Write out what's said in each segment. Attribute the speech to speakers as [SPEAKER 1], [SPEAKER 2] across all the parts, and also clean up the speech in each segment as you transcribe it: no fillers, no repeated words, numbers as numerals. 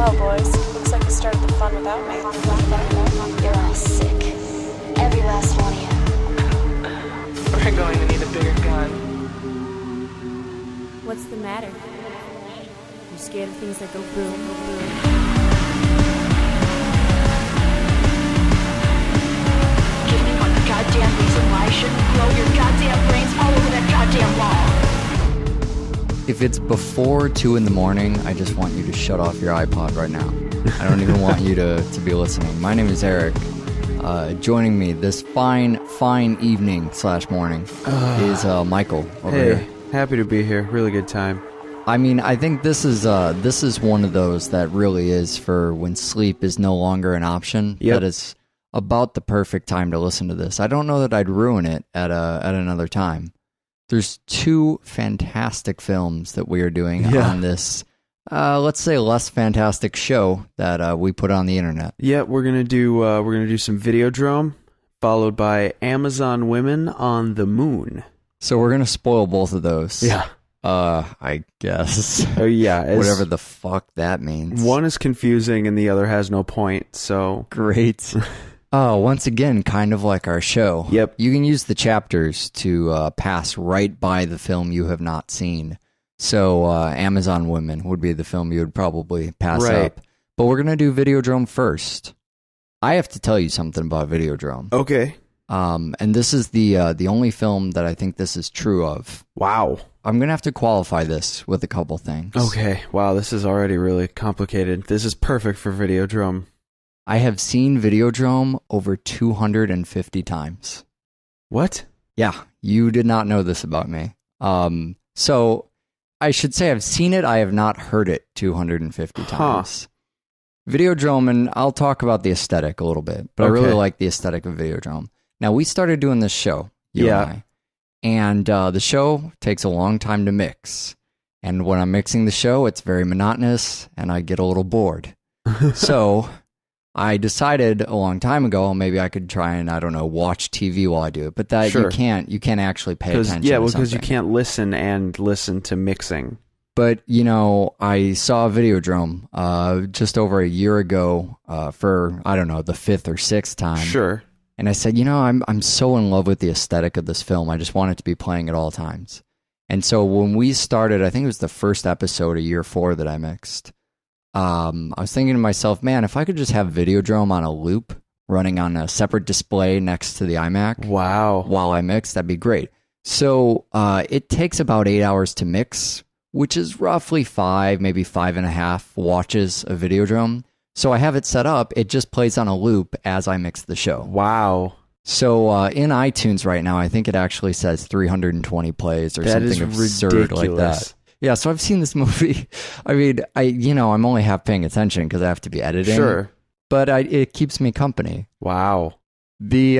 [SPEAKER 1] Well, boys, looks like you started the fun without me.
[SPEAKER 2] You're all sick. Every last one of you.
[SPEAKER 3] We're going to need a bigger gun.
[SPEAKER 4] What's the matter? You scared of things that go boom?
[SPEAKER 2] Give me one goddamn reason why I shouldn't grow your goddamn brains all over that goddamn wall.
[SPEAKER 5] If it's before 2 in the morning, I just want you to shut off your iPod right now. I don't even want you to be listening. My name is Eric. Joining me this fine evening/morning is Michael over here.
[SPEAKER 6] Happy to be here. Really good time.
[SPEAKER 5] I mean, I think this is one of those that really is for when sleep is no longer an option.
[SPEAKER 6] Yep.
[SPEAKER 5] That is about the perfect time to listen to this. I don't know that I'd ruin it at another time. There's 2 fantastic films that we are doing on this, let's say, less fantastic show that we put on the internet.
[SPEAKER 6] Yeah, we're gonna do some Videodrome, followed by Amazon Women on the Moon.
[SPEAKER 5] So we're gonna spoil both of those.
[SPEAKER 6] Yeah.
[SPEAKER 5] I guess.
[SPEAKER 6] Oh yeah.
[SPEAKER 5] Whatever the fuck that means.
[SPEAKER 6] One is confusing and the other has no point. So
[SPEAKER 5] great. Oh, once again, kind of like our show.
[SPEAKER 6] Yep.
[SPEAKER 5] You can use the chapters to pass right by the film you have not seen. So Amazon Women would be the film you would probably pass up. But we're going to do Videodrome first. I have to tell you something about Videodrome.
[SPEAKER 6] Okay.
[SPEAKER 5] And this is the only film that I think this is true of.
[SPEAKER 6] Wow.
[SPEAKER 5] I'm going to have to qualify this with a couple things.
[SPEAKER 6] Okay. Wow, this is already really complicated. This is perfect for Videodrome.
[SPEAKER 5] I have seen Videodrome over 250 times.
[SPEAKER 6] What?
[SPEAKER 5] Yeah, you did not know this about me. So I should say I've seen it. I have not heard it 250 times. Videodrome, and I'll talk about the aesthetic a little bit, but I really like the aesthetic of Videodrome. Now, we started doing this show, you and I, and the show takes a long time to mix. And when I'm mixing the show, it's very monotonous, and I get a little bored. So I decided a long time ago, maybe I could try and, I don't know, watch TV while I do it. But that you can't actually pay attention to something.
[SPEAKER 6] Because you can't listen to mixing.
[SPEAKER 5] But, you know, I saw Videodrome just over a year ago for, I don't know, the 5th or 6th time.
[SPEAKER 6] Sure.
[SPEAKER 5] And I said, you know, I'm so in love with the aesthetic of this film. I just want it to be playing at all times. And so when we started, I think it was the first episode of year 4 that I mixed. I was thinking to myself, man, if I could just have Videodrome on a loop running on a separate display next to the iMac while I mix, that'd be great. So it takes about 8 hours to mix, which is roughly 5, maybe 5.5 watches of Videodrome. So I have it set up. It just plays on a loop as I mix the show.
[SPEAKER 6] Wow.
[SPEAKER 5] So in iTunes right now, I think it actually says 320 plays or something absurd like that. Yeah, so I've seen this movie. I mean, I'm only half paying attention because I have to be editing.
[SPEAKER 6] Sure.
[SPEAKER 5] But it keeps me company.
[SPEAKER 6] Wow.
[SPEAKER 5] The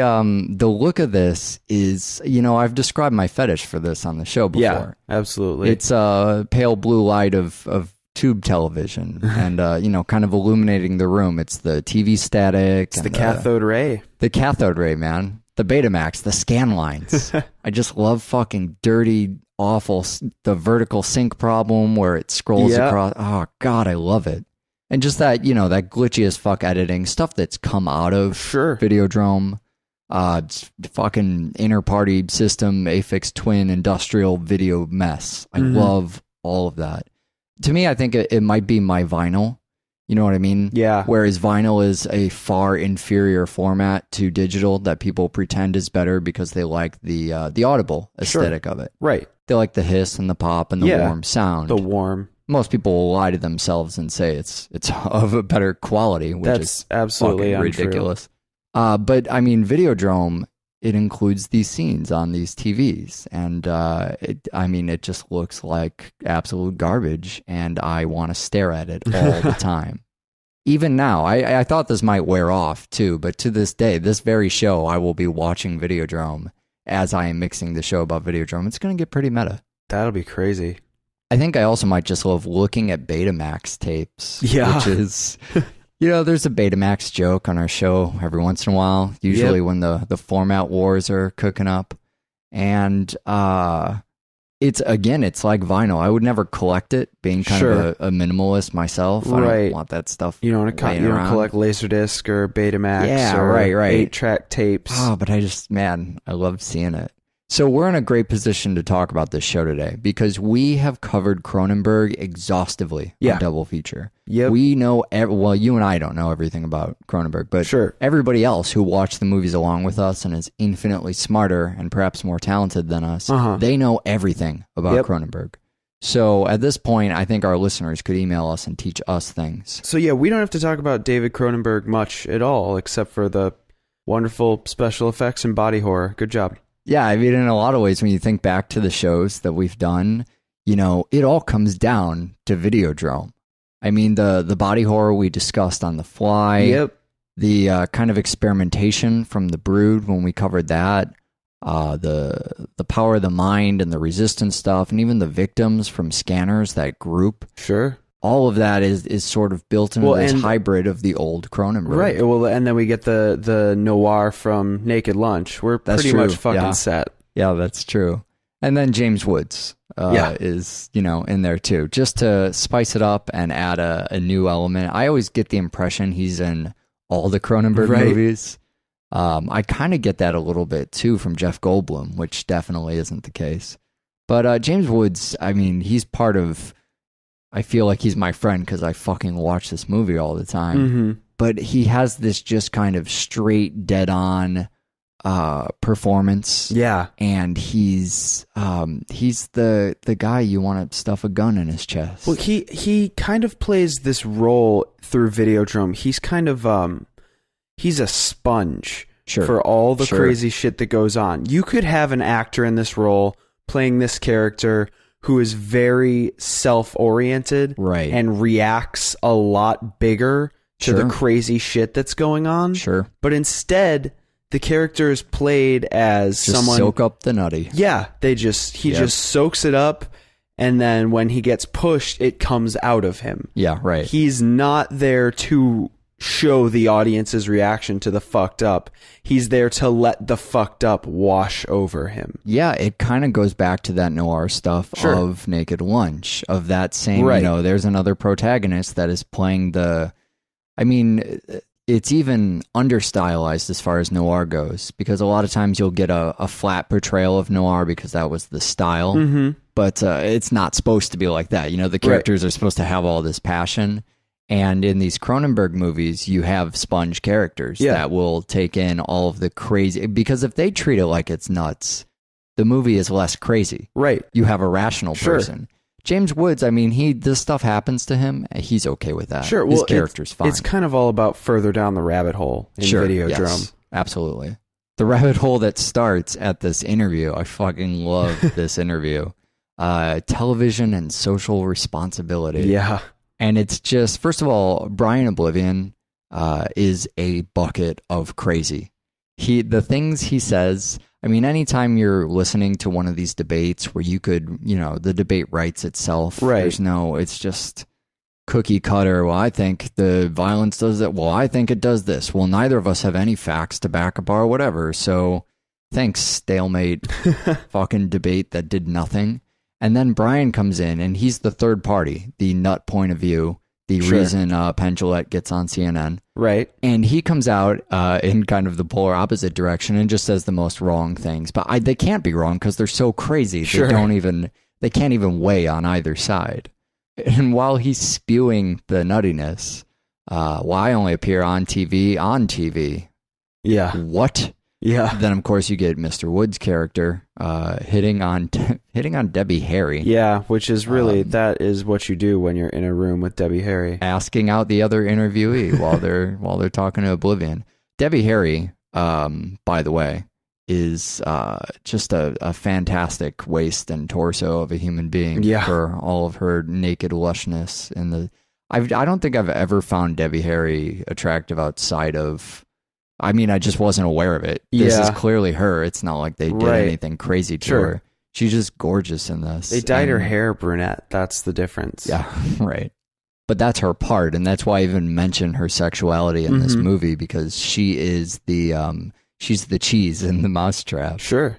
[SPEAKER 5] look of this is, I've described my fetish for this on the show before.
[SPEAKER 6] Yeah, absolutely.
[SPEAKER 5] It's a pale blue light of tube television and, kind of illuminating the room. It's the TV static.
[SPEAKER 6] It's the cathode ray. The
[SPEAKER 5] cathode ray, man. The Betamax, the scan lines. I just love fucking dirty, awful, the vertical sync problem where it scrolls across. Oh, God, I love it. And just that, that glitchy as fuck editing, stuff that's come out of Videodrome, fucking inter-party system, Aphex Twin, industrial video mess. I love all of that. To me, I think it might be my vinyl. You know what I mean?
[SPEAKER 6] Yeah.
[SPEAKER 5] Whereas vinyl is a far inferior format to digital that people pretend is better because they like the audible aesthetic of it.
[SPEAKER 6] Right.
[SPEAKER 5] They like the hiss and the pop and the warm sound.
[SPEAKER 6] The warm.
[SPEAKER 5] Most people will lie to themselves and say it's of a better quality, which is
[SPEAKER 6] absolutely
[SPEAKER 5] ridiculous. But I mean, Videodrome, it includes these scenes on these TVs, and it just looks like absolute garbage, and I want to stare at it all the time. Even now, I thought this might wear off too, but to this day, this very show, I will be watching Videodrome as I am mixing the show about Videodrome. It's going to get pretty meta.
[SPEAKER 6] That'll be crazy.
[SPEAKER 5] I think I also might just love looking at Betamax tapes.
[SPEAKER 6] Yeah.
[SPEAKER 5] Which is, there's a Betamax joke on our show every once in a while, usually when the format wars are cooking up. And it's like vinyl. I would never collect it, being kind of a minimalist myself. I don't want that stuff.
[SPEAKER 6] You don't collect Laserdisc or Betamax or 8-track tapes.
[SPEAKER 5] Oh, but I love seeing it. So we're in a great position to talk about this show today because we have covered Cronenberg exhaustively on Double Feature.
[SPEAKER 6] Yep.
[SPEAKER 5] We know, you and I don't know everything about Cronenberg, but everybody else who watched the movies along with us and is infinitely smarter and perhaps more talented than us, they know everything about Cronenberg. So at this point, I think our listeners could email us and teach us things.
[SPEAKER 6] So yeah, we don't have to talk about David Cronenberg much at all, except for the wonderful special effects and body horror. Good job.
[SPEAKER 5] Yeah, I mean, in a lot of ways, when you think back to the shows that we've done, you know, it all comes down to Videodrome. I mean, the body horror we discussed on The Fly, the kind of experimentation from The Brood when we covered that, the power of the mind and the resistance stuff, and even the victims from Scanners, that group.
[SPEAKER 6] Sure.
[SPEAKER 5] All of that is sort of built into this hybrid of the old Cronenberg.
[SPEAKER 6] Right. Well, and then we get the noir from Naked Lunch. We're pretty much fucking set.
[SPEAKER 5] Yeah, that's true. And then James Woods is, in there too, just to spice it up and add a new element. I always get the impression he's in all the Cronenberg movies. I kind of get that a little bit too from Jeff Goldblum, which definitely isn't the case. But James Woods, I mean, he's part of... I feel like he's my friend because I fucking watch this movie all the time. Mm-hmm. But he has this just kind of straight, dead-on performance. Yeah. And he's the guy you want to stuff a gun in his chest.
[SPEAKER 6] Well, he kind of plays this role through Videodrome. He's kind of he's a sponge for all the crazy shit that goes on. You could have an actor in this role playing this character who is very self-oriented and reacts a lot bigger to the crazy shit that's going on. Sure. But instead, the character is played as someone...
[SPEAKER 5] soak up the nutty.
[SPEAKER 6] Yeah. He just soaks it up, and then when he gets pushed, it comes out of him.
[SPEAKER 5] Yeah, right.
[SPEAKER 6] He's not there to show the audience's reaction to the fucked up. He's there to let the fucked up wash over him.
[SPEAKER 5] Yeah, it kind of goes back to that noir stuff of Naked Lunch, of that same, there's another protagonist that is playing it's even under-stylized as far as noir goes, because a lot of times you'll get a flat portrayal of noir because that was the style, but it's not supposed to be like that. The characters are supposed to have all this passion. And in these Cronenberg movies, you have sponge characters that will take in all of the crazy... Because if they treat it like it's nuts, the movie is less crazy. Right. You have a rational person. James Woods, I mean, this stuff happens to him. He's okay with that. Sure. His character's fine.
[SPEAKER 6] It's kind of all about further down the rabbit hole in Videodrome. Yes,
[SPEAKER 5] absolutely. The rabbit hole that starts at this interview. I fucking love this interview. Television and social responsibility. Yeah. And it's just, first of all, Brian Oblivion is a bucket of crazy. The things he says, I mean, anytime you're listening to one of these debates where you could, the debate writes itself. Right. It's just cookie cutter. Well, I think the violence does that. Well, I think it does this. Well, neither of us have any facts to back up our whatever. So thanks, stalemate fucking debate that did nothing. And then Brian comes in, and he's the third party, the nut point of view, the reason Penn Jillette gets on CNN. Right. And he comes out in kind of the polar opposite direction and just says the most wrong things. But they can't be wrong because they're so crazy. They can't even weigh on either side. And while he's spewing the nuttiness, I only appear on TV. Yeah. What? Yeah. Then, of course, you get Mr. Wood's character hitting on Debbie Harry.
[SPEAKER 6] Yeah, which is really, that is what you do when you're in a room with Debbie Harry.
[SPEAKER 5] Asking out the other interviewee while they're talking to Oblivion. Debbie Harry, by the way, is just a fantastic waist and torso of a human being for all of her naked lushness. I don't think I've ever found Debbie Harry attractive outside of... I mean, I just wasn't aware of it. This is clearly her. It's not like they did anything crazy to her. She's just gorgeous in this.
[SPEAKER 6] They dyed her hair brunette. That's the difference.
[SPEAKER 5] Yeah, right. But that's her part, and that's why I even mention her sexuality in this movie, because she is she's the cheese in the mousetrap.
[SPEAKER 6] Sure.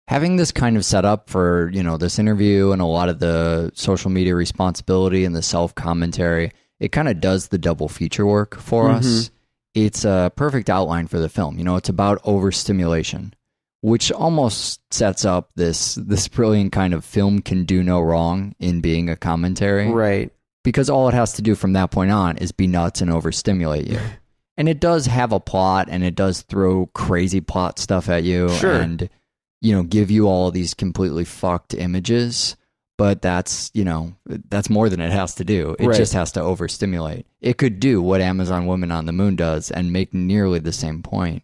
[SPEAKER 5] having this kind of set up for, this interview and a lot of the social media responsibility and the self-commentary, it kind of does the double feature work for us. It's a perfect outline for the film. It's about overstimulation, which almost sets up this brilliant kind of film can do no wrong in being a commentary.
[SPEAKER 6] Right.
[SPEAKER 5] Because all it has to do from that point on is be nuts and overstimulate you. And it does have a plot, and it does throw crazy plot stuff at you.
[SPEAKER 6] Sure.
[SPEAKER 5] And, give you all of these completely fucked images. But that's more than it has to do. It just has to overstimulate. It could do what Amazon Woman on the Moon does and make nearly the same point.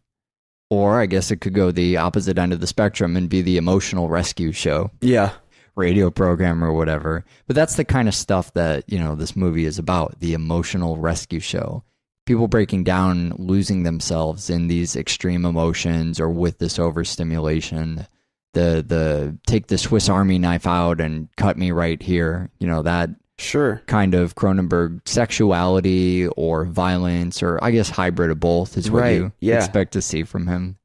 [SPEAKER 5] Or I guess it could go the opposite end of the spectrum and be the emotional rescue show.
[SPEAKER 6] Yeah.
[SPEAKER 5] Radio program or whatever. But that's the kind of stuff that, this movie is about, the emotional rescue show. People breaking down, losing themselves in these extreme emotions or with this overstimulation. The take the Swiss Army knife out and cut me right here. That kind of Cronenberg sexuality or violence, or I guess hybrid of both is what you expect to see from him.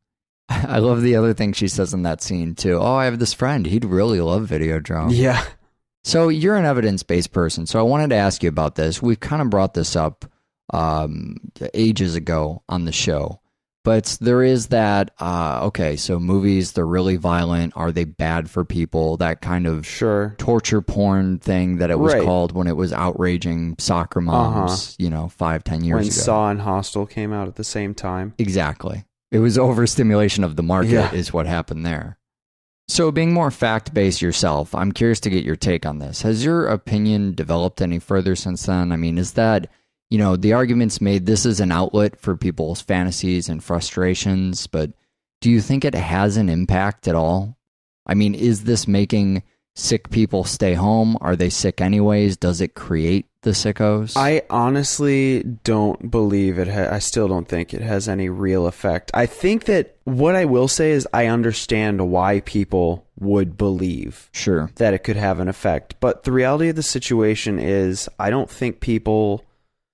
[SPEAKER 5] I love the other thing she says in that scene too. Oh, I have this friend. He'd really love Videodrome.
[SPEAKER 6] Yeah.
[SPEAKER 5] So you're an evidence-based person. So I wanted to ask you about this. We've kind of brought this up ages ago on the show. But there is that, so movies, they're really violent. Are they bad for people? That kind of torture porn thing that it was called when it was outraging soccer moms, 5-10 years ago.
[SPEAKER 6] When Saw and Hostel came out at the same time.
[SPEAKER 5] Exactly. It was overstimulation of the market is what happened there. So being more fact-based yourself, I'm curious to get your take on this. Has your opinion developed any further since then? I mean, is that... the argument's made this is an outlet for people's fantasies and frustrations, but do you think it has an impact at all? I mean, is this making sick people stay home? Are they sick anyways? Does it create the sickos?
[SPEAKER 6] I honestly don't believe it. I still don't think it has any real effect. I think that what I will say is I understand why people would believe that it could have an effect. But the reality of the situation is I don't think people...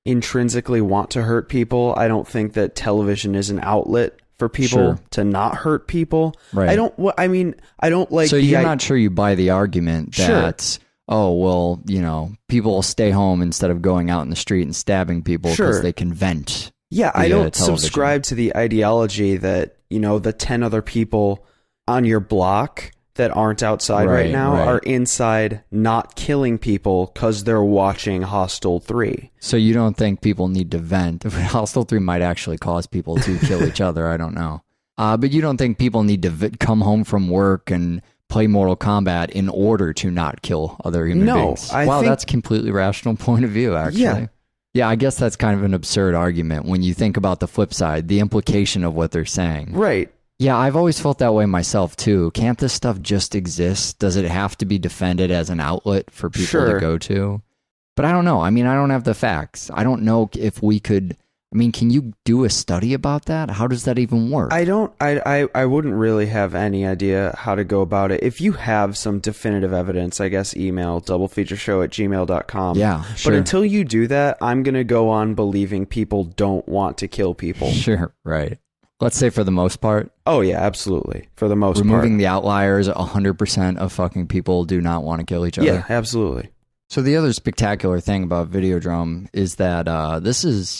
[SPEAKER 6] intrinsically want to hurt people. I don't think that television is an outlet for people to not hurt people.
[SPEAKER 5] Right.
[SPEAKER 6] I don't like...
[SPEAKER 5] So you're not sure you buy the argument that, people will stay home instead of going out in the street and stabbing people because they can vent.
[SPEAKER 6] Yeah, I don't subscribe to the ideology that, the 10 other people on your block that aren't outside right now are inside not killing people because they're watching Hostel 3.
[SPEAKER 5] So you don't think people need to vent? Hostel 3 might actually cause people to kill each other. I don't know. But you don't think people need to come home from work and play Mortal Kombat in order to not kill other human beings? Wow, that's a completely rational point of view, actually. Yeah, I guess that's kind of an absurd argument when you think about the flip side, the implication of what they're saying.
[SPEAKER 6] Right.
[SPEAKER 5] Yeah, I've always felt that way myself, too. Can't this stuff just exist? Does it have to be defended as an outlet for people to go to? But I don't know. I mean, I don't have the facts. I don't know if we could... I mean, can you do a study about that? How does that even work?
[SPEAKER 6] I wouldn't really have any idea how to go about it. If you have some definitive evidence, I guess email doublefeatureshow@gmail.com.
[SPEAKER 5] Yeah, sure.
[SPEAKER 6] But until you do that, I'm going to go on believing people don't want to kill people.
[SPEAKER 5] Sure, right. Let's say for the most part.
[SPEAKER 6] Oh, yeah, absolutely. For the most part.
[SPEAKER 5] Removing the outliers, 100% of fucking people do not want to kill each other.
[SPEAKER 6] Yeah, absolutely.
[SPEAKER 5] So the other spectacular thing about Videodrome is that this is,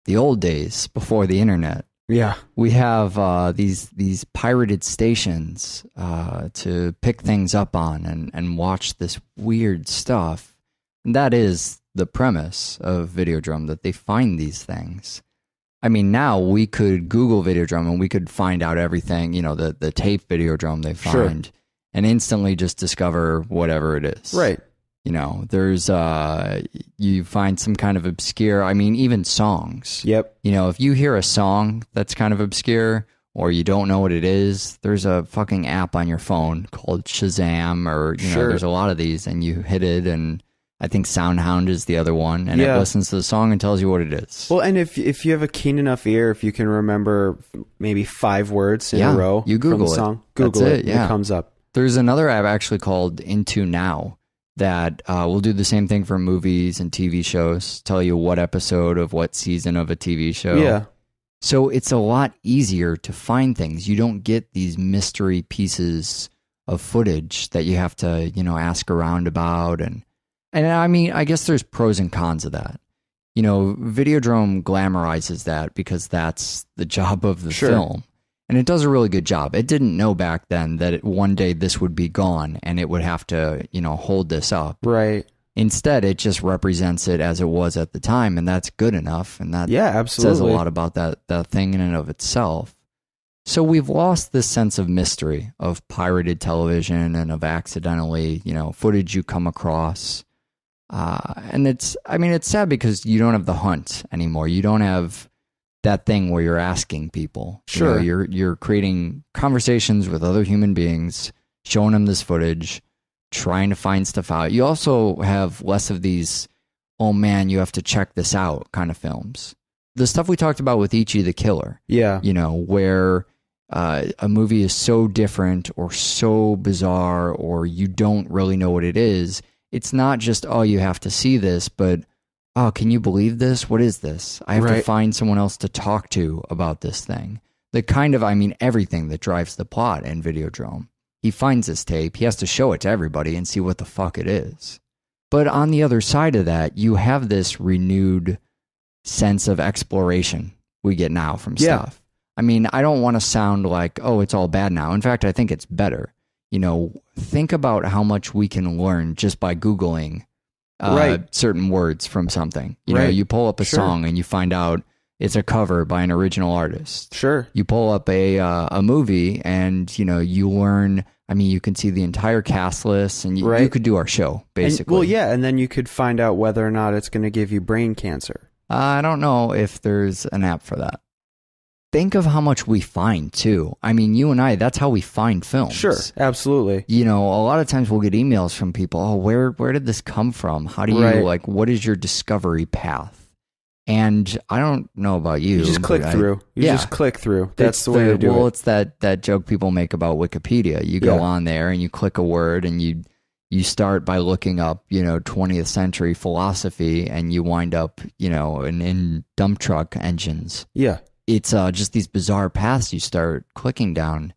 [SPEAKER 5] the old days before the internet.
[SPEAKER 6] Yeah.
[SPEAKER 5] We have these pirated stations to pick things up on and watch this weird stuff. And that is the premise of Videodrome, that they find these things. I mean, now we could Google Videodrome and we could find out everything, the tape Videodrome they find, and instantly just discover whatever it is.
[SPEAKER 6] Right.
[SPEAKER 5] There's, you find some kind of obscure, I mean, even songs.
[SPEAKER 6] Yep.
[SPEAKER 5] If you hear a song that's kind of obscure or you don't know what it is, there's a fucking app on your phone called Shazam or, there's a lot of these, and you hit it, and I think SoundHound is the other one, and it listens to the song and tells you what it is.
[SPEAKER 6] Well, and if you have a keen enough ear, if you can remember maybe 5 words in a row
[SPEAKER 5] you Google
[SPEAKER 6] from the song,
[SPEAKER 5] Google it,
[SPEAKER 6] it comes up.
[SPEAKER 5] There's another app actually called Into Now that will do the same thing for movies and TV shows, tell you what episode of what season of a TV show.
[SPEAKER 6] Yeah.
[SPEAKER 5] So it's a lot easier to find things. You don't get these mystery pieces of footage that you have to, ask around about. And I mean, I guess there's pros and cons of that. Videodrome glamorizes that because that's the job of the film. And it does a really good job. It didn't know back then that one day this would be gone and it would have to, hold this up.
[SPEAKER 6] Right.
[SPEAKER 5] Instead, it just represents it as it was at the time, and that's good enough. And that
[SPEAKER 6] absolutely
[SPEAKER 5] says a lot about that thing in and of itself. So we've lost this sense of mystery of pirated television and of accidentally, footage you come across. And it's sad because you don't have the hunt anymore. You don't have that thing where you're asking people.
[SPEAKER 6] Sure.
[SPEAKER 5] You're creating conversations with other human beings, showing them this footage, trying to find stuff out. You also have less of these, oh man, you have to check this out kind of films. The stuff we talked about with Ichi the Killer.
[SPEAKER 6] Yeah.
[SPEAKER 5] Where a movie is so different or so bizarre or you don't really know what it is. It's not just, oh, you have to see this, but, oh, can you believe this? What is this? I have to find someone else to talk to about this thing. The kind of, everything that drives the plot in Videodrome. He finds this tape, he has to show it to everybody and see what the fuck it is. But on the other side of that, you have this renewed sense of exploration we get now from stuff. I don't want to sound like, oh, it's all bad now. In fact, I think it's better. Think about how much we can learn just by Googling certain words from something. You pull up a song and you find out it's a cover by an original artist.
[SPEAKER 6] Sure.
[SPEAKER 5] You pull up a movie and, you learn, you can see the entire cast list and you could do our show, basically.
[SPEAKER 6] And then you could find out whether or not it's going to give you brain cancer.
[SPEAKER 5] I don't know if there's an app for that. Think of how much we find, too. You and I, that's how we find films.
[SPEAKER 6] Sure, absolutely.
[SPEAKER 5] A lot of times we'll get emails from people, oh, where did this come from? How do you, what is your discovery path? And I don't know about you.
[SPEAKER 6] You just click through. Just click through. That's the way to do it.
[SPEAKER 5] Well, it's that joke people make about Wikipedia. You go on there and you click a word and you start by looking up, 20th century philosophy and you wind up, in dump truck engines.
[SPEAKER 6] Yeah.
[SPEAKER 5] It's just these bizarre paths you start clicking down.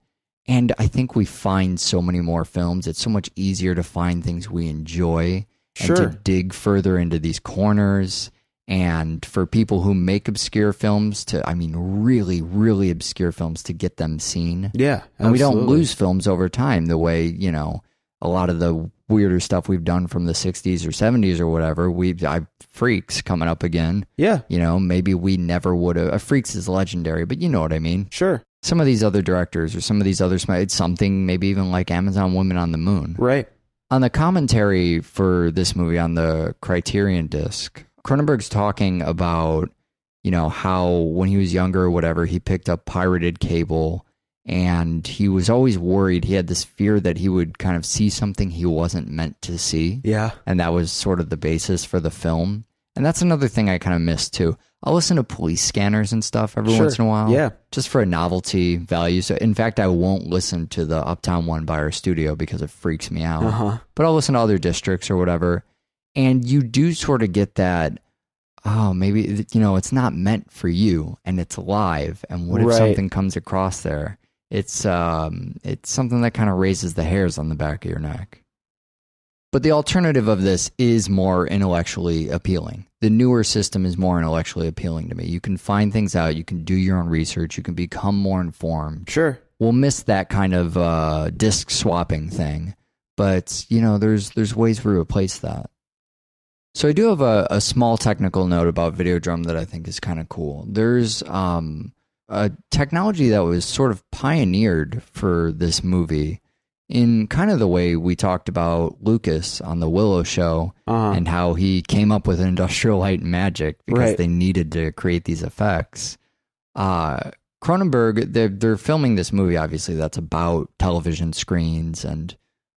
[SPEAKER 5] And I think we find so many more films. It's so much easier to find things we enjoy and to dig further into these corners. And for people who make obscure films really, really obscure films to get them seen.
[SPEAKER 6] Yeah, absolutely.
[SPEAKER 5] And we don't lose films over time the way, a lot of the weirder stuff we've done from the 60s or 70s or whatever. Freaks coming up again.
[SPEAKER 6] Yeah.
[SPEAKER 5] Maybe we never would have. Freaks is legendary, but you know what I mean.
[SPEAKER 6] Sure.
[SPEAKER 5] Some of these other directors or some of these other, it's something maybe even like Amazon Women on the Moon.
[SPEAKER 6] Right.
[SPEAKER 5] On the commentary for this movie on the Criterion disc, Cronenberg's talking about, how when he was younger or whatever, he picked up pirated cable and he was always worried. He had this fear that he would kind of see something he wasn't meant to see.
[SPEAKER 6] Yeah. And
[SPEAKER 5] that was sort of the basis for the film. And that's another thing I kind of miss too. I'll listen to police scanners and stuff every once in a while.
[SPEAKER 6] Yeah.
[SPEAKER 5] Just for a novelty value. So in fact, I won't listen to the Uptown one by our studio because it freaks me out.
[SPEAKER 6] Uh-huh.
[SPEAKER 5] But I'll listen to other districts or whatever. And you do sort of get that, oh, maybe, it's not meant for you and it's live. And what if something comes across there? It's something that kind of raises the hairs on the back of your neck. But the alternative of this is more intellectually appealing. The newer system is more intellectually appealing to me. You can find things out. You can do your own research. You can become more informed.
[SPEAKER 6] Sure.
[SPEAKER 5] We'll miss that kind of disc swapping thing. But, there's ways to replace that. So I do have a small technical note about Videodrome that I think is kind of cool. There's a technology that was sort of pioneered for this movie in kind of the way we talked about Lucas on the Willow show and how he came up with industrial light and magic because they needed to create these effects. Cronenberg, they're filming this movie, obviously, that's about television screens and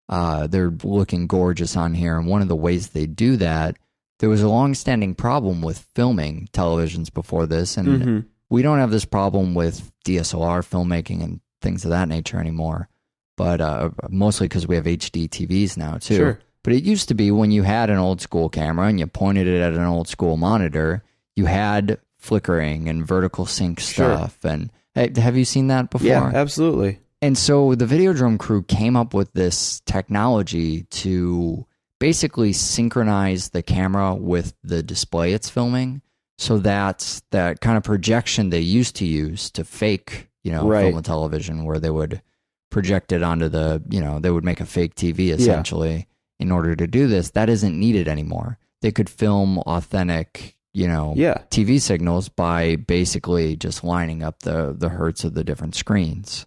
[SPEAKER 5] they're looking gorgeous on here. And one of the ways they do that, there was a long-standing problem with filming televisions before this. And we don't have this problem with DSLR filmmaking and things of that nature anymore. But mostly because we have HD TVs now, too.
[SPEAKER 6] Sure.
[SPEAKER 5] But it used to be when you had an old school camera and you pointed it at an old school monitor, you had flickering and vertical sync stuff. And have you seen that before?
[SPEAKER 6] Yeah, absolutely.
[SPEAKER 5] And so the Videodrome crew came up with this technology to basically synchronize the camera with the display it's filming. So that's that kind of projection they used to use to fake, film and television, where they would project it onto they would make a fake TV essentially in order to do this. That isn't needed anymore. They could film authentic, TV signals by basically just lining up the hertz of the different screens.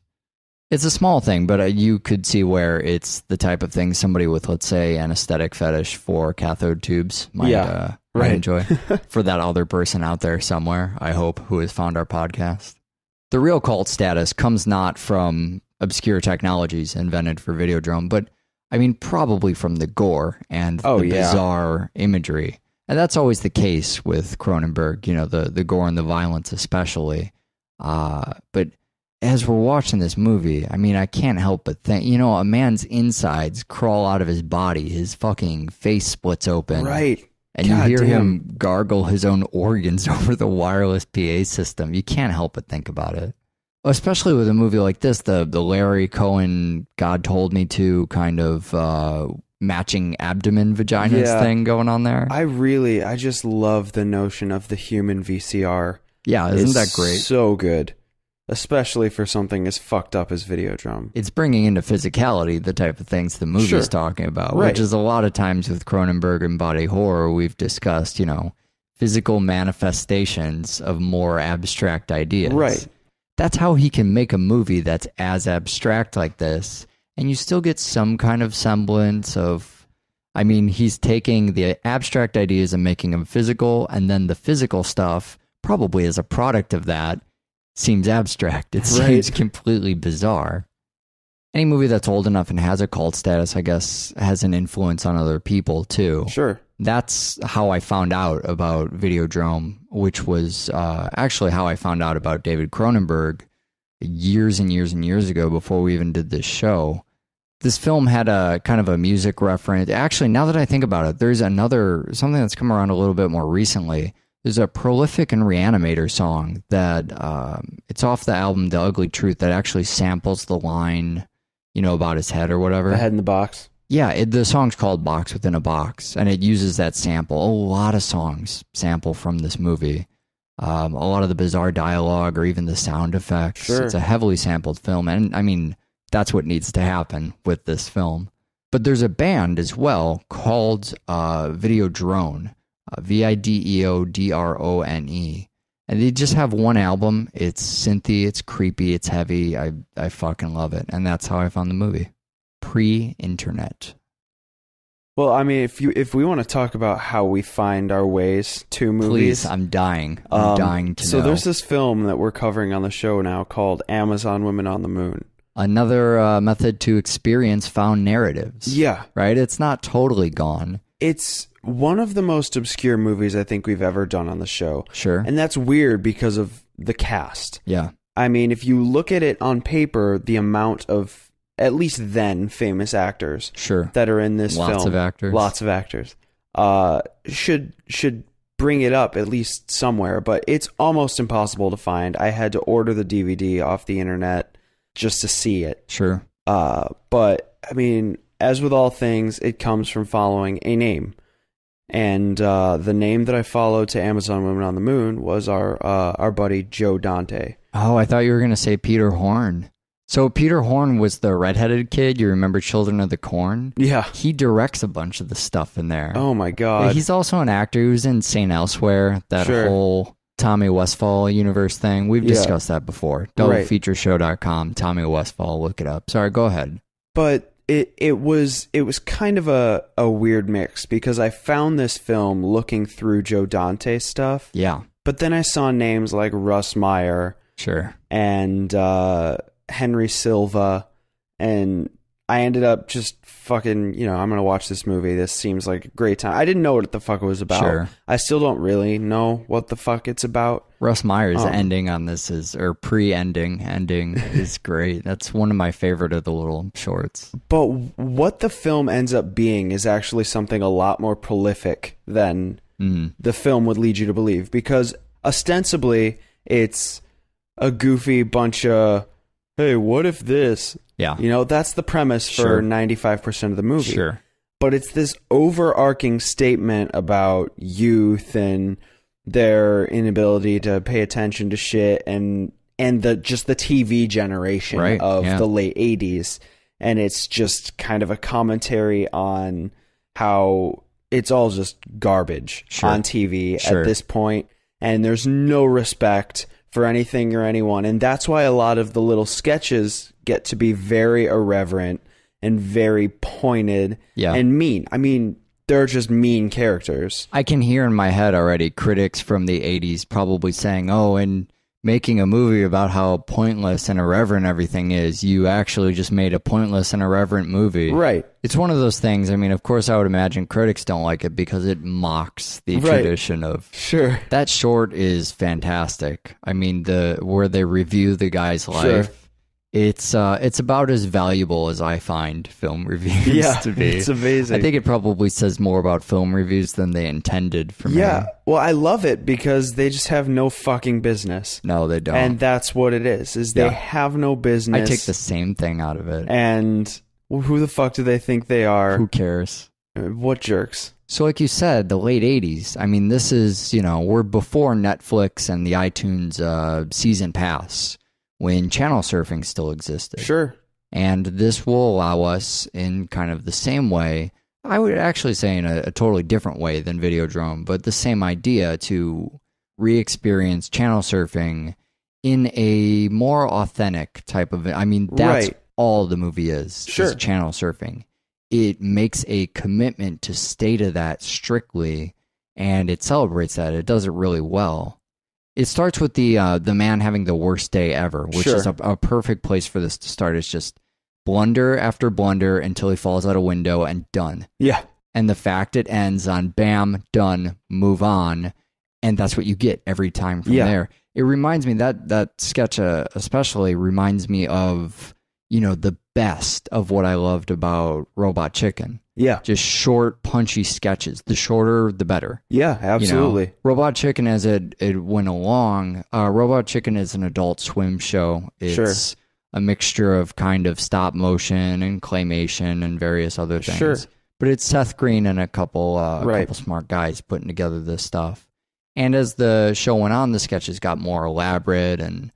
[SPEAKER 5] It's a small thing, but you could see where it's the type of thing somebody with, let's say, an aesthetic fetish for cathode tubes might enjoy. For that other person out there somewhere, I hope, who has found our podcast. The real cult status comes not from obscure technologies invented for Videodrome, but probably from the gore and the bizarre imagery. And that's always the case with Cronenberg, the gore and the violence especially. But as we're watching this movie, I can't help but think, a man's insides crawl out of his body. His fucking face splits open.
[SPEAKER 6] Right.
[SPEAKER 5] And you hear him gargle his own organs over the wireless PA system. You can't help but think about it. Especially with a movie like this, the Larry Cohen God Told Me To kind of matching abdomen vaginas thing going on there.
[SPEAKER 6] I just love the notion of the human VCR.
[SPEAKER 5] Yeah, isn't that great?
[SPEAKER 6] So good. Especially for something as fucked up as Videodrome.
[SPEAKER 5] It's bringing into physicality the type of things the movie's talking about, which is a lot of times with Cronenberg and body horror, we've discussed, physical manifestations of more abstract ideas. Right. That's how he can make a movie that's as abstract like this, and you still get some kind of semblance of, he's taking the abstract ideas and making them physical, and then the physical stuff, probably as a product of that, seems abstract. It seems completely bizarre. Any movie that's old enough and has a cult status, I guess, has an influence on other people too.
[SPEAKER 6] Sure.
[SPEAKER 5] That's how I found out about Videodrome, which was actually how I found out about David Cronenberg years and years and years ago before we even did this show. This film had a kind of a music reference. Actually, now that I think about it, there's something that's come around a little bit more recently. There's a Prolific and Reanimator song that it's off the album The Ugly Truth that actually samples the line, about his head or whatever.
[SPEAKER 6] The head in the box.
[SPEAKER 5] Yeah, the song's called Box Within a Box, and it uses that sample. A lot of songs sample from this movie. A lot of the bizarre dialogue or even the sound effects. Sure. It's a heavily sampled film, and that's what needs to happen with this film. But there's a band as well called Videodrome. Videodrone, and they just have one album. It's synthy, it's creepy, it's heavy. I fucking love it, and that's how I found the movie. Pre-internet.
[SPEAKER 6] Well, if we want to talk about how we find our ways to movies,
[SPEAKER 5] please, I'm dying to know.
[SPEAKER 6] So there's this film that we're covering on the show now called Amazon Women on the Moon.
[SPEAKER 5] Another method to experience found narratives.
[SPEAKER 6] Yeah,
[SPEAKER 5] right. It's not totally gone.
[SPEAKER 6] It's one of the most obscure movies I think we've ever done on the show.
[SPEAKER 5] Sure.
[SPEAKER 6] And that's weird because of the cast.
[SPEAKER 5] Yeah.
[SPEAKER 6] If you look at it on paper, the amount of, at least then, famous actors that are in this film. Lots of actors. Should bring it up at least somewhere, but it's almost impossible to find. I had to order the DVD off the internet just to see it.
[SPEAKER 5] Sure.
[SPEAKER 6] But, as with all things, it comes from following a name. And the name that I followed to Amazon Women on the Moon was our buddy Joe Dante.
[SPEAKER 5] Oh, I thought you were going to say Peter Horn. So Peter Horn was the redheaded kid. You remember Children of the Corn?
[SPEAKER 6] Yeah.
[SPEAKER 5] He directs a bunch of the stuff in there.
[SPEAKER 6] Oh, my God.
[SPEAKER 5] He's also an actor who's in St. Elsewhere, that whole Tommy Westphall universe thing. We've discussed that before. Doublefeatureshow.com, Tommy Westphall, look it up. Sorry, go ahead.
[SPEAKER 6] But it was kind of a weird mix because I found this film looking through Joe Dante stuff.
[SPEAKER 5] Yeah. But
[SPEAKER 6] then I saw names like Russ Meyer.
[SPEAKER 5] Sure.
[SPEAKER 6] And Henry Silva. And I ended up just fucking, I'm going to watch this movie. This seems like a great time. I didn't know what the fuck it was about.
[SPEAKER 5] Sure.
[SPEAKER 6] I still don't really know what the fuck it's about.
[SPEAKER 5] Russ Meyer's ending on this ending is great. That's one of my favorite of the little shorts.
[SPEAKER 6] But what the film ends up being is actually something a lot more prolific than the film would lead you to believe. Because ostensibly it's a goofy bunch of, hey, what if this?
[SPEAKER 5] Yeah.
[SPEAKER 6] You know, that's the premise for 95% of the movie.
[SPEAKER 5] Sure.
[SPEAKER 6] But it's this overarching statement about youth and their inability to pay attention to shit and the TV generation of the late 80s. And it's just kind of a commentary on how it's all just garbage on TV at this point, and there's no respect for anything or anyone. And that's why a lot of the little sketches get to be very irreverent and very pointed and mean. I mean, they're just mean characters.
[SPEAKER 5] I can hear in my head already critics from the 80s probably saying, oh, and making a movie about how pointless and irreverent everything is, you actually just made a pointless and irreverent movie.
[SPEAKER 6] Right.
[SPEAKER 5] It's one of those things. I mean, of course, I would imagine critics don't like it because it mocks the tradition of...
[SPEAKER 6] Sure.
[SPEAKER 5] That short is fantastic. I mean, where they review the guy's life, it's about as valuable as I find film reviews to be.
[SPEAKER 6] It's amazing.
[SPEAKER 5] I think it probably says more about film reviews than they intended for me.
[SPEAKER 6] Yeah, well, I love it because they just have no fucking business.
[SPEAKER 5] No, they don't.
[SPEAKER 6] And that's what it is they have no business.
[SPEAKER 5] I take the same thing out of it.
[SPEAKER 6] And who the fuck do they think they are?
[SPEAKER 5] Who cares?
[SPEAKER 6] What jerks?
[SPEAKER 5] So like you said, the late 80s, I mean, this is, we're before Netflix and the iTunes season pass, when channel surfing still existed.
[SPEAKER 6] Sure.
[SPEAKER 5] And this will allow us in kind of the same way, I would actually say in a totally different way than Videodrome, but the same idea to re-experience channel surfing in a more authentic type of... I mean, that's all the movie is channel surfing. It makes a commitment to stay to that strictly, and it celebrates that. It does it really well. It starts with the man having the worst day ever, which is a perfect place for this to start. It's just blunder after blunder until he falls out a window and done.
[SPEAKER 6] Yeah.
[SPEAKER 5] And the fact it ends on bam, done, move on, and that's what you get every time from there. It reminds me, that sketch especially reminds me of, the best of what I loved about Robot Chicken.
[SPEAKER 6] Yeah.
[SPEAKER 5] Just short, punchy sketches. The shorter, the better.
[SPEAKER 6] Yeah, absolutely.
[SPEAKER 5] Robot Chicken, as it went along, Robot Chicken is an Adult Swim show. It's a mixture of kind of stop motion and claymation and various other things.
[SPEAKER 6] Sure.
[SPEAKER 5] But it's Seth Green and a couple smart guys putting together this stuff. And as the show went on, the sketches got more elaborate and,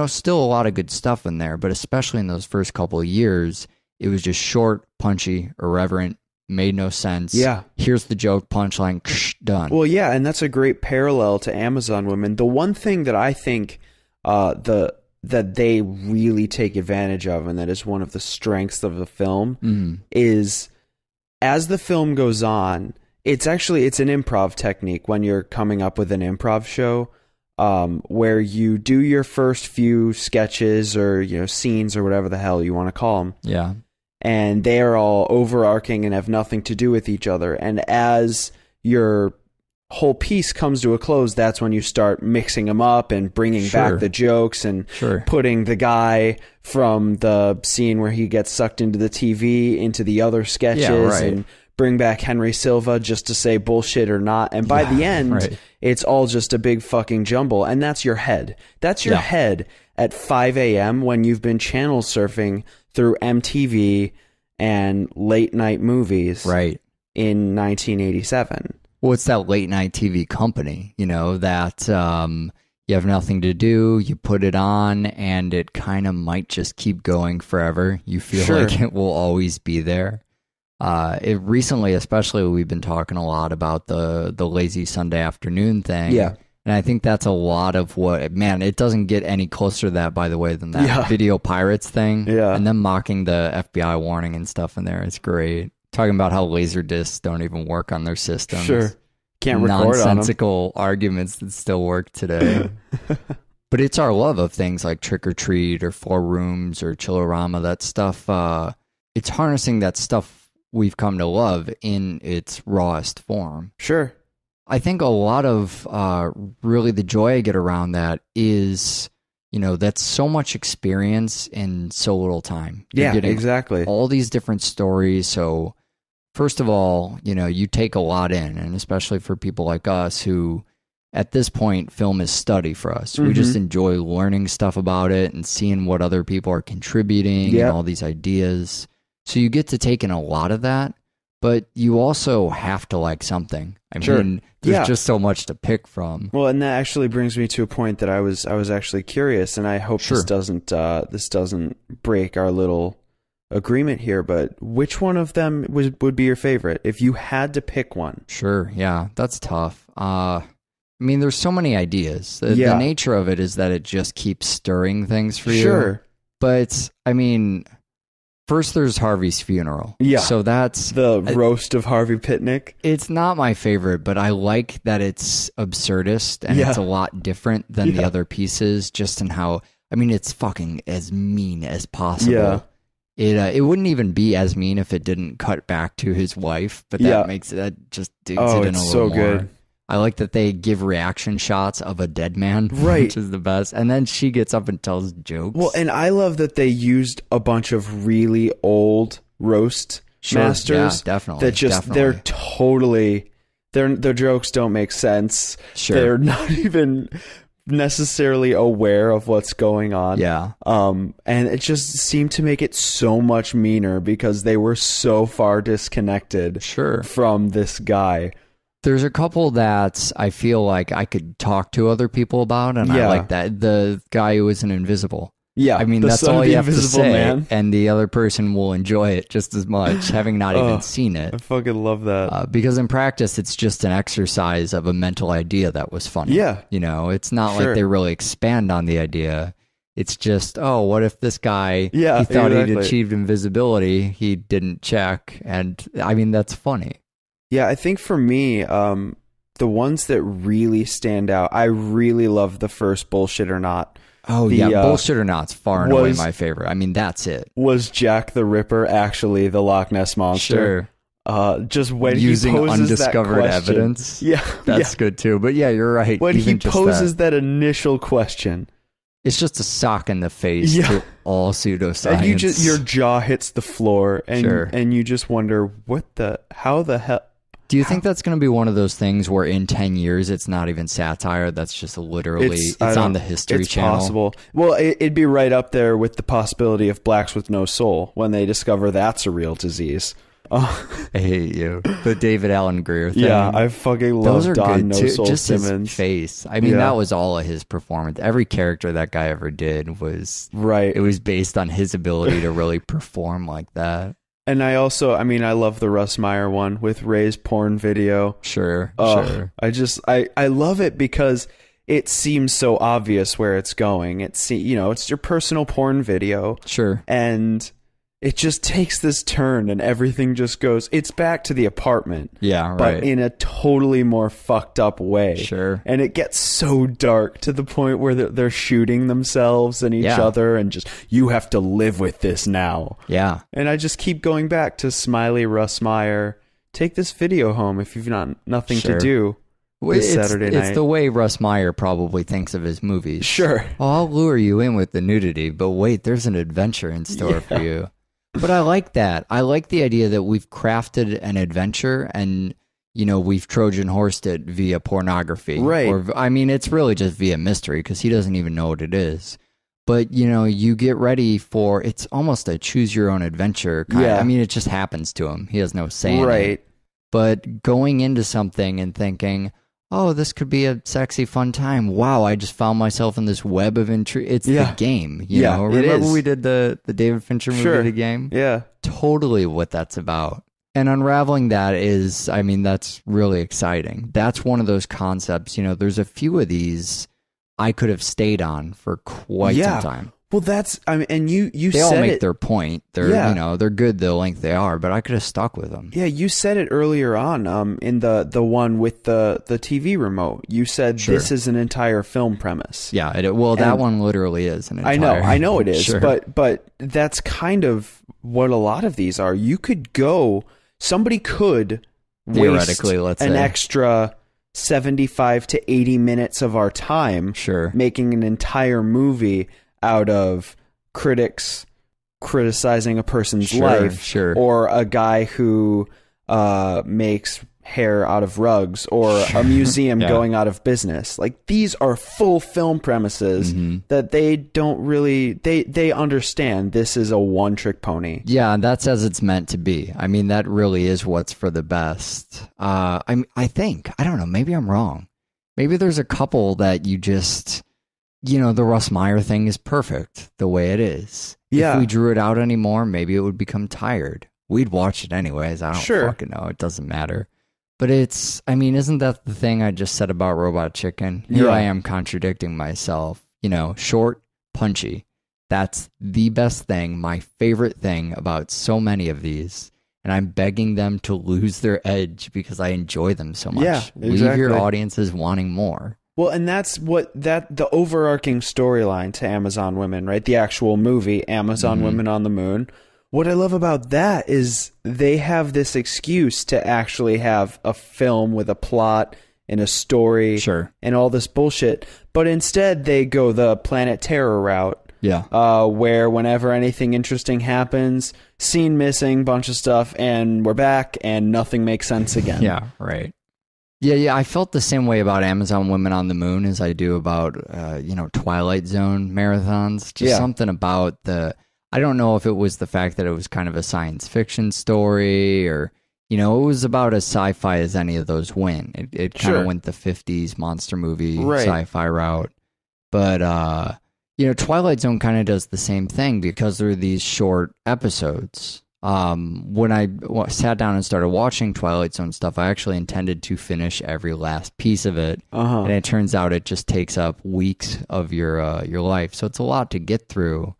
[SPEAKER 5] still a lot of good stuff in there. But especially in those first couple of years, it was just short, punchy, irreverent, made no sense.
[SPEAKER 6] Yeah.
[SPEAKER 5] Here's the joke, punchline, done.
[SPEAKER 6] Well, yeah, and that's a great parallel to Amazon Women. The one thing that I think that they really take advantage of, and that is one of the strengths of the film, is as the film goes on, it's an improv technique when you're coming up with an improv show, where you do your first few sketches or scenes or whatever the hell you want to call them.
[SPEAKER 5] Yeah.
[SPEAKER 6] And they are all overarching and have nothing to do with each other. And as your whole piece comes to a close, that's when you start mixing them up and bringing back the jokes and putting the guy from the scene where he gets sucked into the TV into the other sketches and bring back Henry Silva just to say bullshit or not. And by the end, it's all just a big fucking jumble. And that's your head. That's your head at 5 a.m. when you've been channel surfing through MTV and late night movies in 1987.
[SPEAKER 5] Well, it's that late night TV company, that you have nothing to do, you put it on, and it kind of might just keep going forever. You feel like it will always be there. It recently, especially, we've been talking a lot about the lazy Sunday afternoon thing.
[SPEAKER 6] Yeah.
[SPEAKER 5] And I think that's a lot of it doesn't get any closer to that, by the way, than that Video Pirates thing.
[SPEAKER 6] Yeah.
[SPEAKER 5] And them mocking the FBI warning and stuff in there. It's great. Talking about how laser discs don't even work on their systems.
[SPEAKER 6] Can't record on them.
[SPEAKER 5] Nonsensical arguments that still work today. But it's our love of things like Trick or Treat or Four Rooms or Chillerama. That stuff, it's harnessing that stuff we've come to love in its rawest form.
[SPEAKER 6] Sure.
[SPEAKER 5] I think a lot of really the joy I get around that is, that's so much experience in so little time. You're getting
[SPEAKER 6] exactly.
[SPEAKER 5] All these different stories. So first of all, you take a lot in, and especially for people like us who at this point, film is study for us. We just enjoy learning stuff about it and seeing what other people are contributing and all these ideas. So you get to take in a lot of that, but you also have to like something. I mean, there's just so much to pick from.
[SPEAKER 6] Well, and that actually brings me to a point that I was actually curious, and I hope this doesn't break our little agreement here, but which one of them would be your favorite if you had to pick one?
[SPEAKER 5] Sure, yeah, that's tough. I mean, there's so many ideas. The nature of it is that it just keeps stirring things for you.
[SPEAKER 6] Sure.
[SPEAKER 5] But, I mean, first there's Harvey's funeral.
[SPEAKER 6] Yeah.
[SPEAKER 5] So that's...
[SPEAKER 6] the roast of Harvey Pitnick.
[SPEAKER 5] It's not my favorite, but I like that it's absurdist and it's a lot different than the other pieces, just in how... I mean, it's fucking as mean as possible. Yeah. It wouldn't even be as mean if it didn't cut back to his wife, but that just digs it in a little more. Good. I like that they give reaction shots of a dead man, which is the best. And then she gets up and tells jokes.
[SPEAKER 6] Well, and I love that they used a bunch of really old roast masters.
[SPEAKER 5] Yeah, definitely.
[SPEAKER 6] That just they're totally their jokes don't make sense.
[SPEAKER 5] Sure.
[SPEAKER 6] They're not even necessarily aware of what's going on.
[SPEAKER 5] Yeah.
[SPEAKER 6] And it just seemed to make it so much meaner because they were so far disconnected from this guy.
[SPEAKER 5] There's a couple that I feel like I could talk to other people about, and I like that. The guy who isn't invisible.
[SPEAKER 6] Yeah,
[SPEAKER 5] I mean, that's all you have to say, and the other person will enjoy it just as much, having not even seen it.
[SPEAKER 6] I fucking love that.
[SPEAKER 5] Because in practice, it's just an exercise of a mental idea that was funny.
[SPEAKER 6] Yeah.
[SPEAKER 5] You know, it's not like they really expand on the idea. It's just, what if this guy, he thought he'd achieved invisibility, he didn't check, and I mean, that's funny.
[SPEAKER 6] Yeah, I think for me, the ones that really stand out, I really love the first Bullshit or Not.
[SPEAKER 5] Oh, Bullshit or Not's far and away my favorite. I mean, that's it.
[SPEAKER 6] Was Jack the Ripper actually the Loch Ness Monster?
[SPEAKER 5] Sure.
[SPEAKER 6] Just when
[SPEAKER 5] using
[SPEAKER 6] he poses
[SPEAKER 5] undiscovered
[SPEAKER 6] that question,
[SPEAKER 5] evidence.
[SPEAKER 6] Yeah.
[SPEAKER 5] That's good too. But yeah, you're right.
[SPEAKER 6] When he poses that initial question.
[SPEAKER 5] It's just a sock in the face to all pseudoscience.
[SPEAKER 6] And your jaw hits the floor and and you just wonder, how the hell?
[SPEAKER 5] Do you think that's going to be one of those things where in 10 years it's not even satire? That's just literally it's on the History Channel. It's
[SPEAKER 6] possible. Well, it'd be right up there with the possibility of Blacks with No Soul when they discover that's a real disease.
[SPEAKER 5] I hate you. The David Alan Grier thing.
[SPEAKER 6] Yeah, I fucking love Don No Soul
[SPEAKER 5] just
[SPEAKER 6] Simmons.
[SPEAKER 5] His face. I mean, that was all of his performance. Every character that guy ever did was It was based on his ability to really perform like that.
[SPEAKER 6] And I love the Russ Meyer one with Ray's porn video.
[SPEAKER 5] Sure.
[SPEAKER 6] I love it because it seems so obvious where it's going. It's your personal porn video.
[SPEAKER 5] Sure.
[SPEAKER 6] And it just takes this turn and everything just goes, it's back to the apartment.
[SPEAKER 5] Yeah, right.
[SPEAKER 6] But in a totally more fucked up way.
[SPEAKER 5] Sure.
[SPEAKER 6] And it gets so dark to the point where they're shooting themselves and each other and just, you have to live with this now.
[SPEAKER 5] Yeah.
[SPEAKER 6] And I just keep going back to Smiley Russ Meyer. Take this video home if you've nothing to do. Saturday night.
[SPEAKER 5] It's the way Russ Meyer probably thinks of his movies.
[SPEAKER 6] Sure.
[SPEAKER 5] I'll lure you in with the nudity, but wait, there's an adventure in store for you. But I like that. I like the idea that we've crafted an adventure and, we've Trojan horsed it via pornography.
[SPEAKER 6] Right.
[SPEAKER 5] Or, I mean, it's really just via mystery because he doesn't even know what it is. But, you get ready for, it's almost a choose your own adventure. I mean, it just happens to him. He has no say in it. But going into something and thinking, this could be a sexy, fun time. Wow, I just found myself in this web of intrigue. It's the game, you know? Remember we did the David Fincher movie, The Game?
[SPEAKER 6] Yeah.
[SPEAKER 5] Totally what that's about. And unraveling that is, that's really exciting. That's one of those concepts, there's a few of these I could have stayed on for quite some time.
[SPEAKER 6] Well, that's, and you
[SPEAKER 5] they
[SPEAKER 6] said
[SPEAKER 5] all make their point. They're, they're good the length they are, but I could have stuck with them.
[SPEAKER 6] Yeah, you said it earlier on, in the one with the TV remote. You said this is an entire film premise.
[SPEAKER 5] Yeah, that one literally is an entire.
[SPEAKER 6] I know it is, but that's kind of what a lot of these are. You could somebody could
[SPEAKER 5] theoretically,
[SPEAKER 6] waste an extra 75 to 80 minutes of our time making an entire movie out of critics criticizing a person's life, or a guy who makes hair out of rugs or a museum going out of business. Like, these are full film premises that they don't really, they understand this is a one-trick pony.
[SPEAKER 5] Yeah, that's as it's meant to be. I mean, that really is what's for the best. I think, I don't know, maybe I'm wrong. Maybe there's a couple that you just, you know, the Russ Meyer thing is perfect the way it is.
[SPEAKER 6] Yeah.
[SPEAKER 5] If we drew it out anymore, maybe it would become tired. We'd watch it anyways. I don't fucking know. It doesn't matter. But it's, I mean, isn't that the thing I just said about Robot Chicken? Here I am contradicting myself. You know, short, punchy. That's the best thing, my favorite thing about so many of these. And I'm begging them to lose their edge because I enjoy them so much.
[SPEAKER 6] Yeah, exactly.
[SPEAKER 5] Leave your audiences wanting more.
[SPEAKER 6] Well, and that's the overarching storyline to Amazon Women, right? The actual movie, Amazon Women on the Moon. What I love about that is they have this excuse to actually have a film with a plot and a story and all this bullshit. But instead, they go the Planet Terror route. Yeah. Where whenever anything interesting happens, scene missing, bunch of stuff, and we're back, and nothing makes sense again.
[SPEAKER 5] Yeah, right. Yeah, I felt the same way about Amazon Women on the Moon as I do about, Twilight Zone marathons. Just something about I don't know if it was the fact that it was kind of a science fiction story or, it was about as sci-fi as any of those went. It kind of went the 50s monster movie sci-fi route. But, Twilight Zone kind of does the same thing because there are these short episodes. When I sat down and started watching Twilight Zone stuff, I actually intended to finish every last piece of it. And it turns out it just takes up weeks of your life. So it's a lot to get through.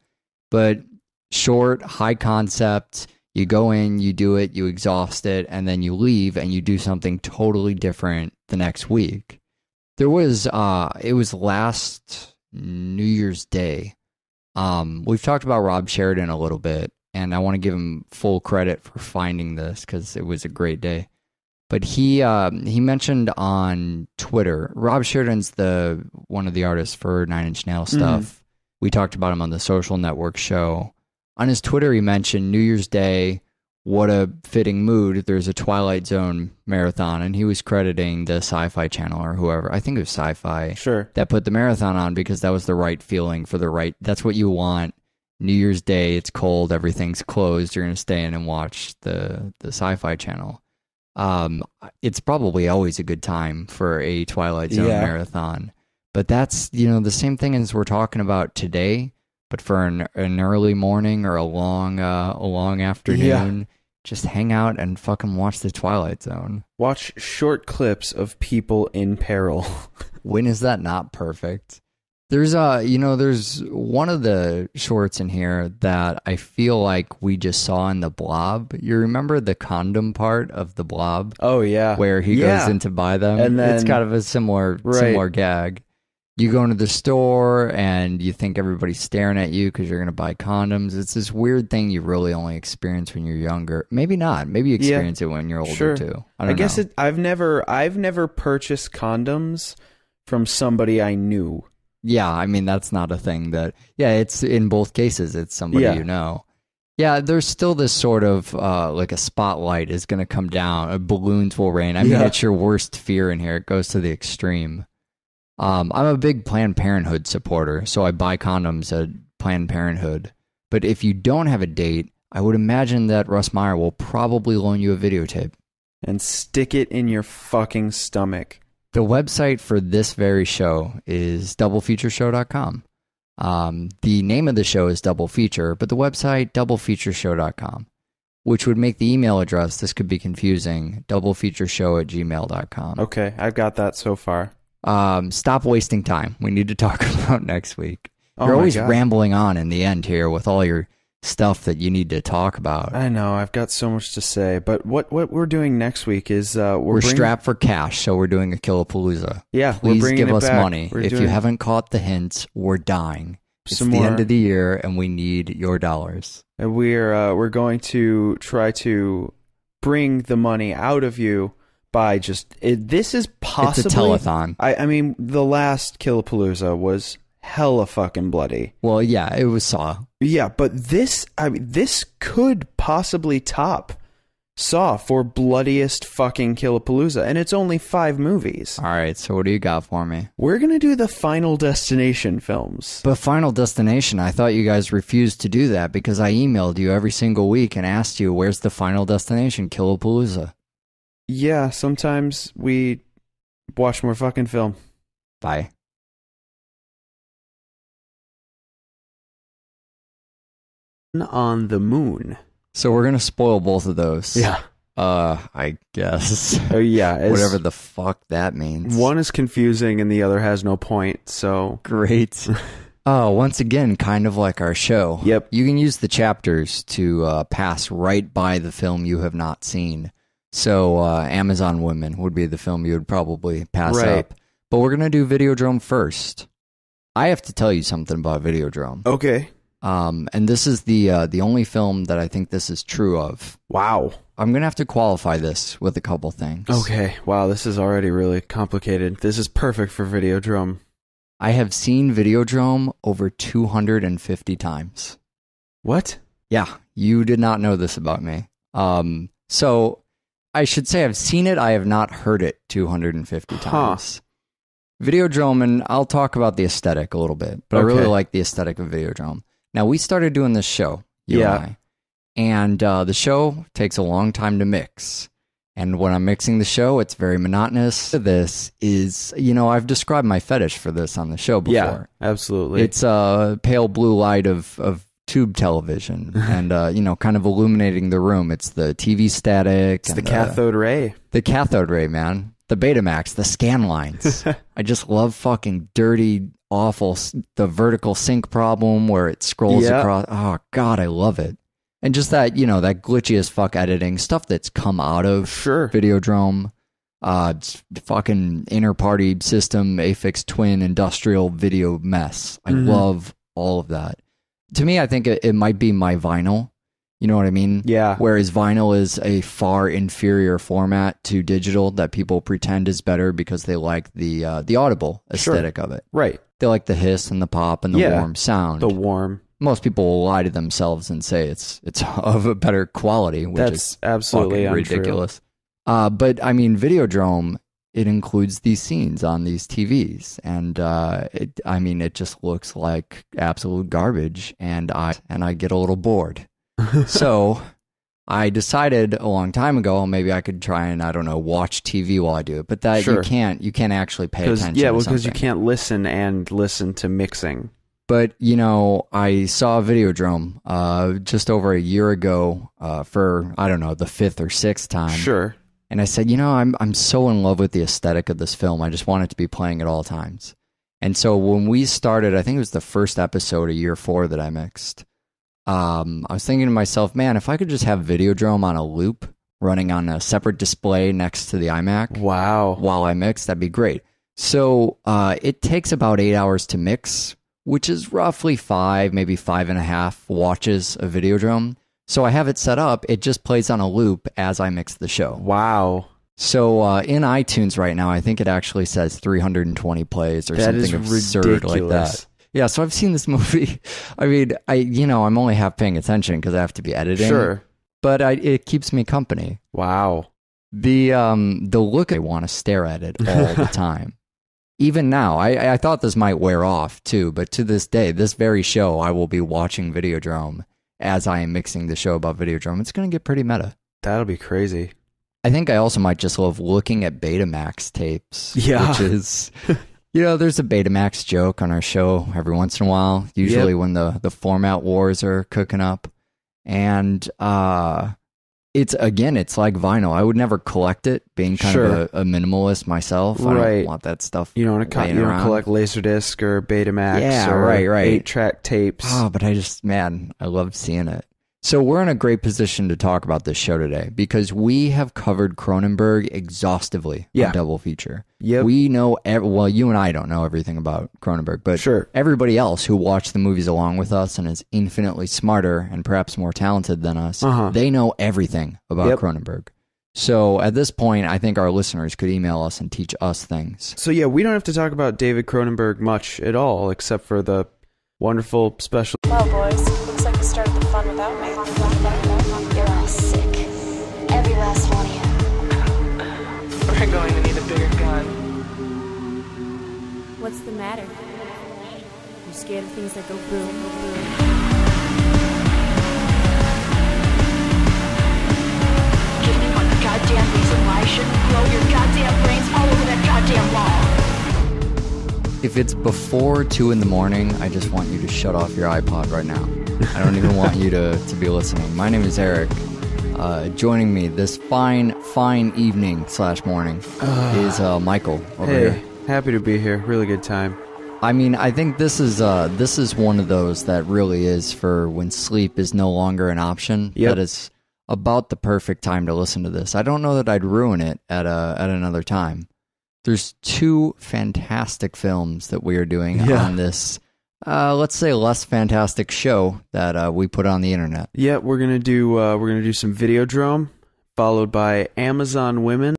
[SPEAKER 5] But short, high concept, you go in, you do it, you exhaust it, and then you leave and you do something totally different the next week. There was, it was last New Year's Day. We've talked about Rob Sheridan a little bit, and I want to give him full credit for finding this because it was a great day. But he mentioned on Twitter, Rob Sheridan's one of the artists for Nine Inch Nails stuff. We talked about him on the Social Network show. On his Twitter, he mentioned New Year's Day, what a fitting mood. There's a Twilight Zone marathon, and he was crediting the Sci-Fi Channel or whoever. I think it was Sci-Fi. That put the marathon on because that was the right feeling for that's what you want. New Year's Day, it's cold, everything's closed. You're going to stay in and watch the Sci-Fi Channel. It's probably always a good time for a Twilight Zone marathon. But that's, the same thing as we're talking about today. But for an early morning or a long afternoon, just hang out and fucking watch the Twilight Zone.
[SPEAKER 6] Watch short clips of people in peril.
[SPEAKER 5] When is that not perfect? There's there's one of the shorts in here that I feel like we just saw in The Blob. You remember the condom part of The Blob?
[SPEAKER 6] Oh yeah,
[SPEAKER 5] where he goes in to buy them, and then, it's kind of a similar gag. You go into the store and you think everybody's staring at you because you're going to buy condoms. It's this weird thing you really only experience when you're younger. Maybe not. Maybe you experience it when you're older too. I guess know.
[SPEAKER 6] I've never purchased condoms from somebody I knew.
[SPEAKER 5] Yeah, I mean that's not a thing that. Yeah, it's in both cases. It's somebody you know. Yeah, there's still this sort of like a spotlight is going to come down. Balloons will rain. I mean, it's your worst fear in here. It goes to the extreme. I'm a big Planned Parenthood supporter, so I buy condoms at Planned Parenthood. But if you don't have a date, I would imagine that Russ Meyer will probably loan you a videotape.
[SPEAKER 6] And stick it in your fucking stomach.
[SPEAKER 5] The website for this very show is doublefeatureshow.com. The name of the show is Double Feature, but the website, doublefeatureshow.com, which would make the email address, this could be confusing, doublefeatureshow@gmail.com.
[SPEAKER 6] Okay, I've got that so far.
[SPEAKER 5] Stop wasting time. We need to talk about next week. You're always rambling on in the end here with all your stuff that you need to talk about.
[SPEAKER 6] I know, I've got so much to say, but what we're doing next week is
[SPEAKER 5] we're strapped for cash, so we're doing a Killapalooza.
[SPEAKER 6] Yeah,
[SPEAKER 5] please give us money. If you haven't caught the hints, we're dying. It's the end of the year, and we need your dollars.
[SPEAKER 6] And we're going to try to bring the money out of you by this is possibly...
[SPEAKER 5] It's a telethon.
[SPEAKER 6] I mean, the last Killapalooza was hella fucking bloody.
[SPEAKER 5] Well, yeah, it was Saw.
[SPEAKER 6] Yeah, but this could possibly top Saw for bloodiest fucking Killapalooza, and it's only 5 movies.
[SPEAKER 5] All right, so what do you got for me?
[SPEAKER 6] We're going to do the Final Destination films.
[SPEAKER 5] But Final Destination, I thought you guys refused to do that because I emailed you every single week and asked you, where's the Final Destination, Killapalooza?
[SPEAKER 6] Yeah, sometimes we watch more fucking film.
[SPEAKER 5] Bye.
[SPEAKER 6] On the Moon.
[SPEAKER 5] So we're going to spoil both of those.
[SPEAKER 6] Yeah.
[SPEAKER 5] I guess.
[SPEAKER 6] Oh, yeah.
[SPEAKER 5] Whatever the fuck that means.
[SPEAKER 6] One is confusing and the other has no point, so...
[SPEAKER 5] Great. Once again, kind of like our show.
[SPEAKER 6] Yep.
[SPEAKER 5] You can use the chapters to pass right by the film you have not seen. So Amazon Women would be the film you would probably pass up. But we're going to do Videodrome first. I have to tell you something about Videodrome.
[SPEAKER 6] Okay.
[SPEAKER 5] And this is the only film that I think this is true of.
[SPEAKER 6] Wow.
[SPEAKER 5] I'm going to have to qualify this with a couple things.
[SPEAKER 6] Okay. Wow, this is already really complicated. This is perfect for Videodrome.
[SPEAKER 5] I have seen Videodrome over 250 times.
[SPEAKER 6] What?
[SPEAKER 5] Yeah, you did not know this about me. So I should say I've seen it. I have not heard it 250 times. Videodrome, and I'll talk about the aesthetic a little bit, but I really like the aesthetic of Videodrome. Now, we started doing this show, you and I, and the show takes a long time to mix. And when I'm mixing the show, it's very monotonous. This is, I've described my fetish for this on the show before.
[SPEAKER 6] Yeah, absolutely.
[SPEAKER 5] It's a pale blue light of tube television and, kind of illuminating the room. It's the TV static.
[SPEAKER 6] It's the cathode ray.
[SPEAKER 5] The cathode ray, man. The Betamax, the scan lines. I just love fucking dirty, awful, the vertical sync problem where it scrolls across. Oh, God, I love it. And just that, that glitchy as fuck editing, stuff that's come out of Videodrome, fucking inter-party system, Affix Twin, industrial video mess. I love all of that. To me, I think it might be my vinyl. You know what I mean?
[SPEAKER 6] Yeah.
[SPEAKER 5] Whereas vinyl is a far inferior format to digital that people pretend is better because they like the audible aesthetic of it.
[SPEAKER 6] Right.
[SPEAKER 5] They like the hiss and the pop and the warm sound.
[SPEAKER 6] The warm.
[SPEAKER 5] Most people will lie to themselves and say it's of a better quality, which is
[SPEAKER 6] absolutely
[SPEAKER 5] ridiculous. But I mean, Videodrome, it includes these scenes on these TVs, and it just looks like absolute garbage, and I get a little bored. So I decided a long time ago maybe I could try and watch TV while I do it, but that you can't actually pay attention.
[SPEAKER 6] Yeah, because you can't listen to mixing.
[SPEAKER 5] But I saw Videodrome just over a year ago for the 5th or 6th time.
[SPEAKER 6] Sure.
[SPEAKER 5] And I said, I'm so in love with the aesthetic of this film. I just want it to be playing at all times. And so when we started, I think it was the first episode of year 4 that I mixed. I was thinking to myself, man, if I could just have Videodrome on a loop running on a separate display next to the iMac.
[SPEAKER 6] Wow.
[SPEAKER 5] While I mix, that'd be great. So it takes about 8 hours to mix, which is roughly 5, maybe 5.5 watches of Videodrome. So I have it set up. It just plays on a loop as I mix the show.
[SPEAKER 6] Wow.
[SPEAKER 5] So in iTunes right now, I think it actually says 320 plays or something absurd ridiculous. Like that. Yeah, so I've seen this movie. I mean, I'm only half paying attention because I have to be editing.
[SPEAKER 6] Sure.
[SPEAKER 5] But it keeps me company.
[SPEAKER 6] Wow.
[SPEAKER 5] The look, I want to stare at it all the time. Even now, I thought this might wear off too, but to this day, this very show, I will be watching Videodrome as I am mixing the show about Videodrome. It's going to get pretty meta.
[SPEAKER 6] That'll be crazy.
[SPEAKER 5] I think I also might just love looking at Betamax tapes.
[SPEAKER 6] Yeah.
[SPEAKER 5] Which is... there's a Betamax joke on our show every once in a while, usually when the format wars are cooking up. And it's like vinyl. I would never collect it, being kind of a minimalist myself. I don't want that stuff. You don't
[SPEAKER 6] collect Laserdisc or Betamax or 8-track tapes.
[SPEAKER 5] Oh, but I love seeing it. So we're in a great position to talk about this show today because we have covered Cronenberg exhaustively on Double Feature.
[SPEAKER 6] Yep.
[SPEAKER 5] We know, you and I don't know everything about Cronenberg, but everybody else who watched the movies along with us and is infinitely smarter and perhaps more talented than us, they know everything about Cronenberg. So at this point, I think our listeners could email us and teach us things.
[SPEAKER 6] So yeah, we don't have to talk about David Cronenberg much at all, except for the wonderful special...
[SPEAKER 1] Well, boys, looks like you started the fun without me.
[SPEAKER 2] You're all sick. Every
[SPEAKER 3] You're going to need a bigger gun.
[SPEAKER 4] What's the matter? You scared of things that go boom, boom?
[SPEAKER 2] Give me one goddamn reason why I shouldn't blow your goddamn brains all over that goddamn wall.
[SPEAKER 5] If it's before 2 in the morning, I just want you to shut off your iPod right now. I don't even want you to be listening. My name is Eric. Joining me this fine evening / morning is Michael over here.
[SPEAKER 6] Happy to be here. Really good time.
[SPEAKER 5] I mean, I think this is one of those that really is for when sleep is no longer an option.
[SPEAKER 6] Yep.
[SPEAKER 5] That is about the perfect time to listen to this. I don't know that I'd ruin it at another time. There's 2 fantastic films that we are doing on this, let's say, less fantastic show that we put on the internet.
[SPEAKER 6] Yeah, we're gonna do some Videodrome, followed by Amazon Women.